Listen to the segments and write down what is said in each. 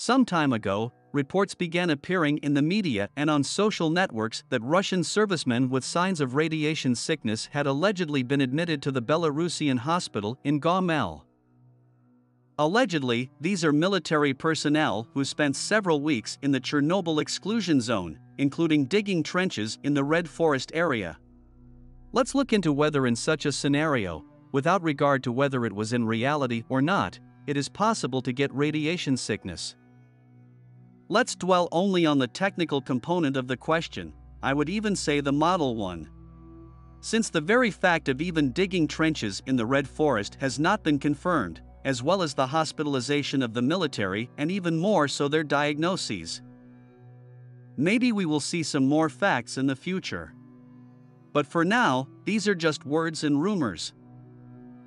Some time ago, reports began appearing in the media and on social networks that Russian servicemen with signs of radiation sickness had allegedly been admitted to the Belarusian hospital in Gomel. Allegedly, these are military personnel who spent several weeks in the Chernobyl exclusion zone, including digging trenches in the Red Forest area. Let's look into whether in such a scenario, without regard to whether it was in reality or not, it is possible to get radiation sickness. Let's dwell only on the technical component of the question, I would even say the model one. Since the very fact of even digging trenches in the Red Forest has not been confirmed, as well as the hospitalization of the military and even more so their diagnoses. Maybe we will see some more facts in the future. But for now, these are just words and rumors.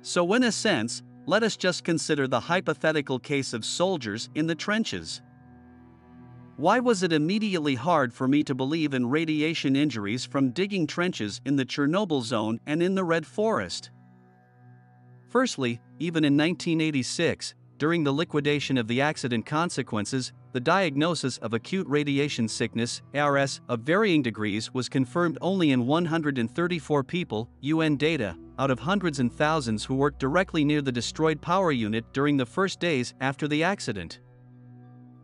So in a sense, let us just consider the hypothetical case of soldiers in the trenches. Why was it immediately hard for me to believe in radiation injuries from digging trenches in the Chernobyl zone and in the Red Forest? Firstly, even in 1986, during the liquidation of the accident consequences, the diagnosis of acute radiation sickness (ARS) of varying degrees was confirmed only in 134 people, UN data, out of hundreds and thousands who worked directly near the destroyed power unit during the first days after the accident.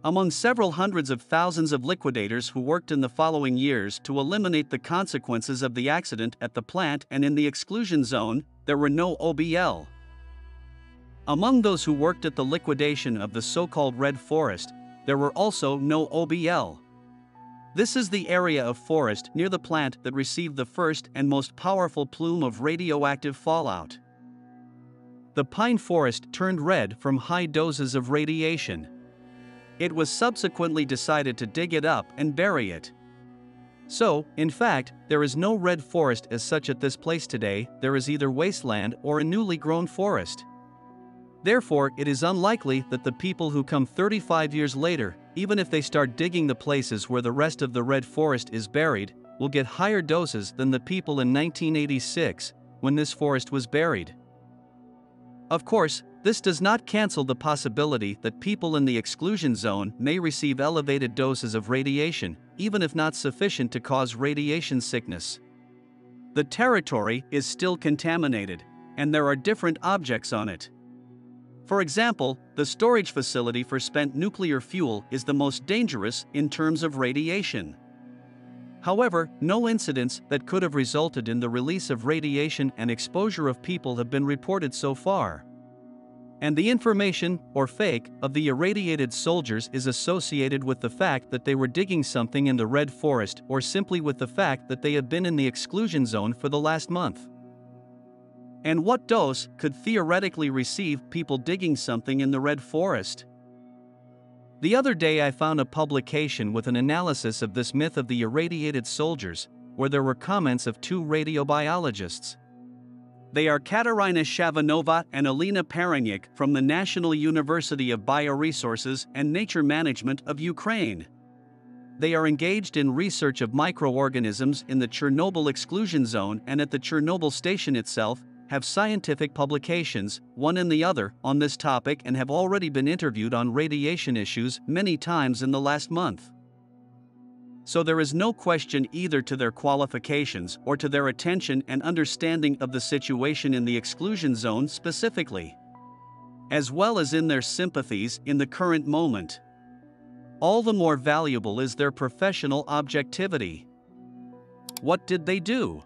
Among several hundreds of thousands of liquidators who worked in the following years to eliminate the consequences of the accident at the plant and in the exclusion zone, there were no OBL. Among those who worked at the liquidation of the so-called Red Forest, there were also no OBL. This is the area of forest near the plant that received the first and most powerful plume of radioactive fallout. The pine forest turned red from high doses of radiation. It was subsequently decided to dig it up and bury it. So, in fact, there is no red forest as such at this place today, there is either wasteland or a newly grown forest. Therefore, it is unlikely that the people who come 35 years later, even if they start digging the places where the rest of the Red Forest is buried, will get higher doses than the people in 1986, when this forest was buried. Of course, this does not cancel the possibility that people in the exclusion zone may receive elevated doses of radiation, even if not sufficient to cause radiation sickness. The territory is still contaminated, and there are different objects on it. For example, the storage facility for spent nuclear fuel is the most dangerous in terms of radiation. However, no incidents that could have resulted in the release of radiation and exposure of people have been reported so far. And the information, or fake, of the irradiated soldiers is associated with the fact that they were digging something in the Red Forest or simply with the fact that they have been in the exclusion zone for the last month. And what dose could theoretically receive people digging something in the Red Forest? The other day I found a publication with an analysis of this myth of the irradiated soldiers, where there were comments of two radiobiologists. They are Katarina Shavanova and Alina Paranyuk from the National University of Bioresources and Nature Management of Ukraine. They are engaged in research of microorganisms in the Chernobyl exclusion zone and at the Chernobyl station itself, have scientific publications, one and the other, on this topic and have already been interviewed on radiation issues many times in the last month. So there is no question either to their qualifications or to their attention and understanding of the situation in the exclusion zone specifically, as well as in their sympathies in the current moment. All the more valuable is their professional objectivity. What did they do?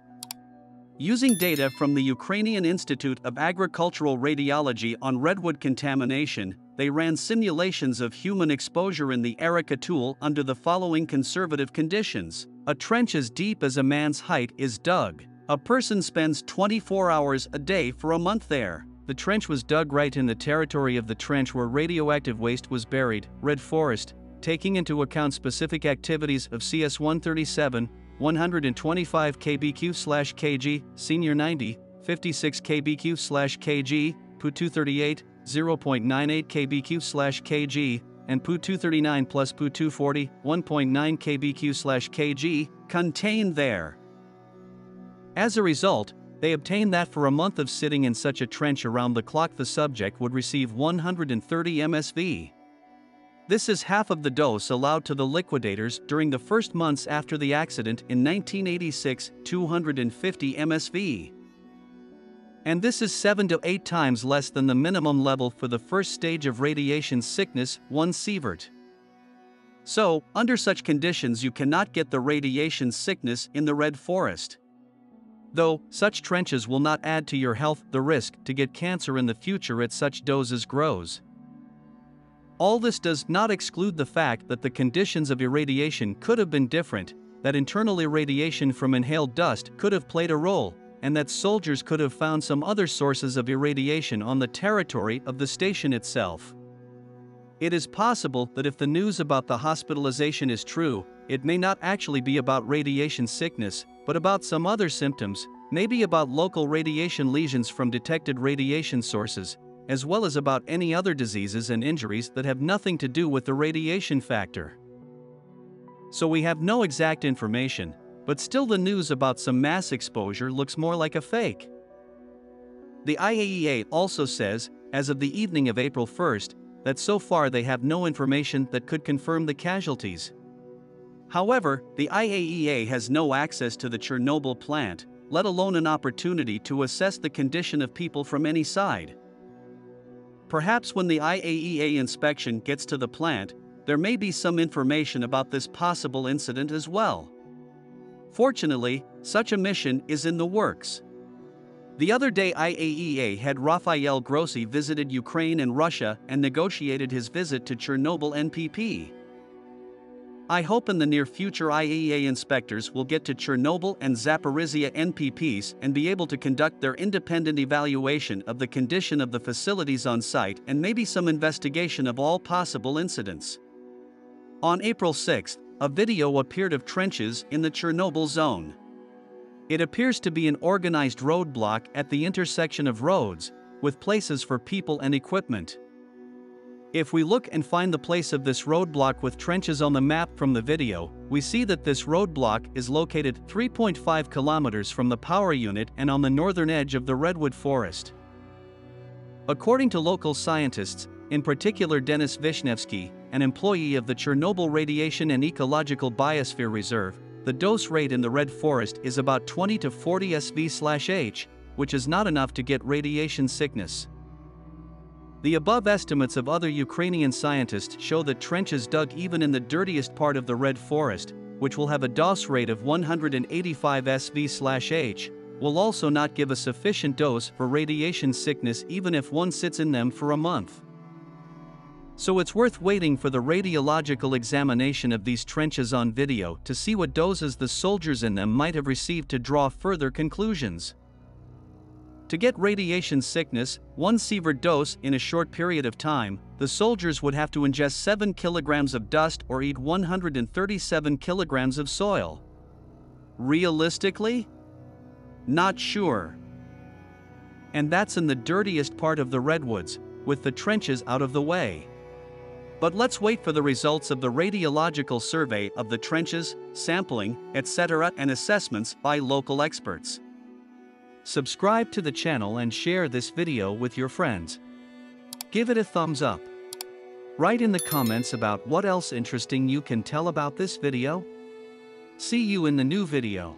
Using data from the Ukrainian Institute of Agricultural Radiology on redwood contamination, they ran simulations of human exposure in the Erica tool under the following conservative conditions. A trench as deep as a man's height is dug. A person spends 24 hours a day for a month there. The trench was dug right in the territory of the trench where radioactive waste was buried, Red Forest, taking into account specific activities of CS-137, 125 kbq/kg, Senior 90, 56 kbq/kg, Pu-238, 0.98 kbq/kg, and Pu-239 plus Pu-240, 1.9 kbq/kg, contained there. As a result, they obtained that for a month of sitting in such a trench around the clock the subject would receive 130 MSV. This is half of the dose allowed to the liquidators during the first months after the accident in 1986, 250 MSV. And this is 7 to 8 times less than the minimum level for the first stage of radiation sickness, 1 sievert. So, under such conditions you cannot get the radiation sickness in the red forest. Though, such trenches will not add to your health the risk to get cancer in the future at such doses grows. All this does not exclude the fact that the conditions of irradiation could have been different, that internal irradiation from inhaled dust could have played a role, and that soldiers could have found some other sources of irradiation on the territory of the station itself. It is possible that if the news about the hospitalization is true, it may not actually be about radiation sickness, but about some other symptoms, maybe about local radiation lesions from detected radiation sources, as well as about any other diseases and injuries that have nothing to do with the radiation factor. So we have no exact information, but still the news about some mass exposure looks more like a fake. The IAEA also says, as of the evening of April 1st, that so far they have no information that could confirm the casualties. However, the IAEA has no access to the Chernobyl plant, let alone an opportunity to assess the condition of people from any side. Perhaps when the IAEA inspection gets to the plant, there may be some information about this possible incident as well. Fortunately, such a mission is in the works. The other day IAEA head Rafael Grossi visited Ukraine and Russia and negotiated his visit to Chernobyl NPP. I hope in the near future IAEA inspectors will get to Chernobyl and Zaporizhia NPPs and be able to conduct their independent evaluation of the condition of the facilities on site and maybe some investigation of all possible incidents. On April 6, a video appeared of trenches in the Chernobyl zone. It appears to be an organized roadblock at the intersection of roads, with places for people and equipment. If we look and find the place of this roadblock with trenches on the map from the video, we see that this roadblock is located 3.5 kilometers from the power unit and on the northern edge of the redwood forest. According to local scientists, in particular Denis Vishnevsky, an employee of the Chernobyl Radiation and Ecological Biosphere Reserve, the dose rate in the red forest is about 20 to 40 SV/H, which is not enough to get radiation sickness. The above estimates of other Ukrainian scientists show that trenches dug even in the dirtiest part of the red forest, which will have a dose rate of 185 SV/H, will also not give a sufficient dose for radiation sickness even if one sits in them for a month. So it's worth waiting for the radiological examination of these trenches on video to see what doses the soldiers in them might have received to draw further conclusions. To get radiation sickness, 1 sievert dose in a short period of time, the soldiers would have to ingest 7 kilograms of dust or eat 137 kilograms of soil. Realistically? Not sure. And that's in the dirtiest part of the redwoods, with the trenches out of the way. But let's wait for the results of the radiological survey of the trenches, sampling, etc. and assessments by local experts. Subscribe to the channel and share this video with your friends. Give it a thumbs up. Write in the comments about what else interesting you can tell about this video. See you in the new video.